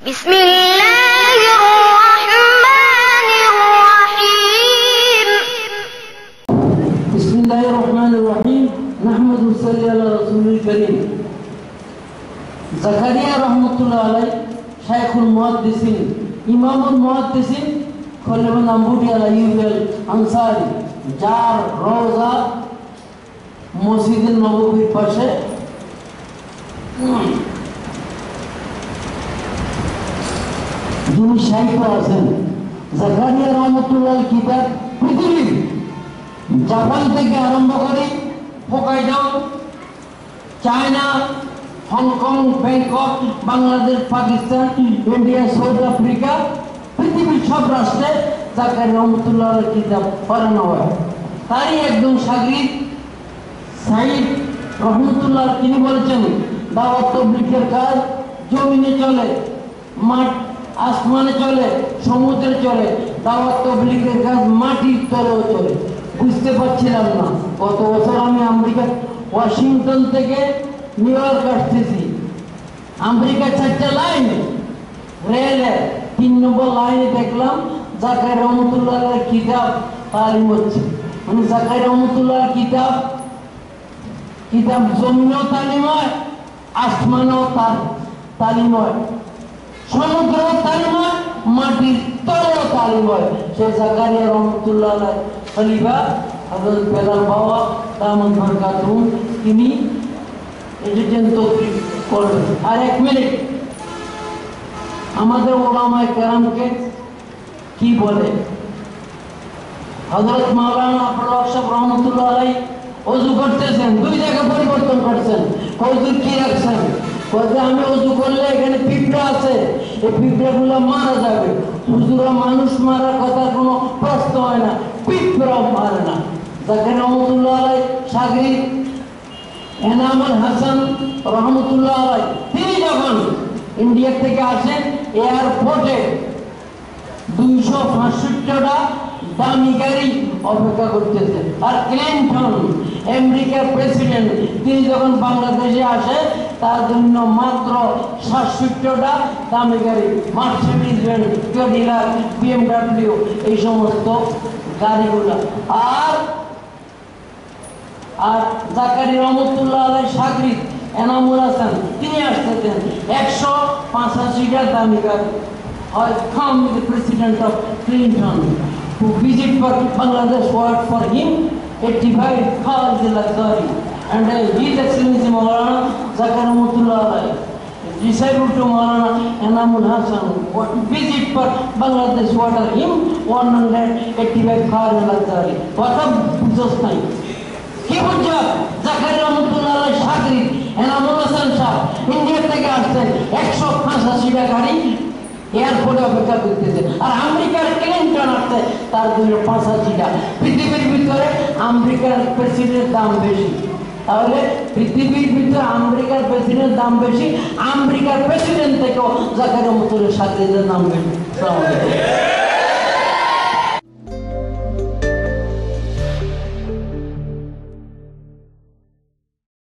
बिस्मिल्लाहिर्रहमानिर्रहीम। बिस्मिल्लाहिर्रहमानिर्रहीम। नहमदुहु सल्ली अला रसूलिल करीम। জাকারিয়া রহমতুল্লাহ আলাইহি শাইখুল মুহাদ্দিসিন ইমামুল মুহাদ্দিসিন খলিফা নাম্বুটি আলাইহিল আনসারী, যার রওজা মসজিদে নববীর পাশে যিনি শাইখ আছেন। জাকারিয়া রহমতুল্লাহ কিতাব পৃথিবীর জাপান থেকে আরম্ভ করে Hokkaido, China, Hong Kong, Bangkok, Bangladesh, Pakistan, India, south Africa, পৃথিবীর সব রাষ্ট্রে জাকারিয়া রহমতুল্লাহ কিতাব পড়ানো হয়। তারই একজন শাগিদ সাইদ রহমতুল্লাহ তিনি বলেছেন, দাওয়াত তাবলীগের কাজ জমিনে চলে, মাঠ আসমানে চলে, সমুদ্রে চলে, দাওয়াত তাবলীগের কাজ মাটির তলেও চলে। বুঝতে পারছিলাম না, গত বছর আমি আমেরিকা ওয়াশিংটন থেকে নিউ ইয়র্ক আসতেছি, আমেরিকার 4টা লাইন রেলের 3 নম্বর লাইনে দেখলাম জাকারিয়া রহমতুল্লাহ কিতাব তালিম হচ্ছে। মানে জাকারিয়া রহমতুল্লাহ কিতাব জমিনেও তালিম হয়, আসমানেও তালিম হয়, সমুদ্রেও তালিম হয়, মাটির তলেও তালিম হয়। সেই জাকারিয়া রহমতুল্লাহ খলিফা হযরত বেলাল বাবা দামাত বরকাতুহুম তিনি এজেন্ট তৌফিক করবেন। আর 1 মিনিট আমাদের ওলামায়ে কেরামকে কি বলে হযরত মাওলানা আব্দুল সাহেব রহমতুল্লাহ আলাইহি ওযু করতেছেন, 2 জায়গা পরিবর্তন করছেন। হুজুর কি রাখছেন? বলতে আমি ওযু করলে এখানে পিঁপড়া আছে, এই পিঁপড়াগুলো মারা যাবে। হুজুরা মানুষ মারার কথা কোনো প্রশ্ন হয় না, পিঁপড়া মারে না। জাকারিয়া রহমতুল্লাহ আলাইহি শাগিদ এনামুল হাসান রহমতুল্লাহ আলাইহি তিনি যখন ইন্ডিয়া থেকে আসেন, এয়ারপোর্টে 265টা দামি গাড়ি অপেক্ষা করতেছে। আর ক্লিনটন আমেরিকার প্রেসিডেন্ট তিনি যখন বাংলাদেশে আসে, তার জন্য মাত্র 67টা দামি গাড়ি, মার্সিডিজ বেঞ্জ, ক্যাডিলাক, BMW, এই সমস্ত গাড়িগুলো। আর জাকারিয়া রহমতুল্লাহ আলাইহি শাগিদ এনামুল হাসান তিনি আসতেছেন 185টা দামি গাড়ি। I come with the President of Clinton to visit for Bangladesh, work for him. 85 cars is a luxury, and His Excellency Maulana Zakiya Rahmatullah alayhi decided to Maulana Enamul Hasan visit for Bangladesh, water him 185 cars is a luxury. What a business time! কি বুঝছো? জাকারিয়া রহমতুল্লাহ আলাইহি শাগিদ এনামুল হাসান সাহেব India থেকে আসছেন, 185টা গাড়ি এয়ারপোর্টে অপেক্ষা করতেছে। আর আমেরিকার ক্লিনটন আসছে, তার জন্য 85টা। পৃথিবীর ভিতরে আমেরিকার প্রেসিডেন্টের দাম বেশি, তাহলে পৃথিবীর ভিতরে আমেরিকার প্রেসিডেন্টের দাম বেশি, আমেরিকার প্রেসিডেন্ট থেকেও জাকারিয়া রহমতুল্লাহ শাগিদের দাম বেশি।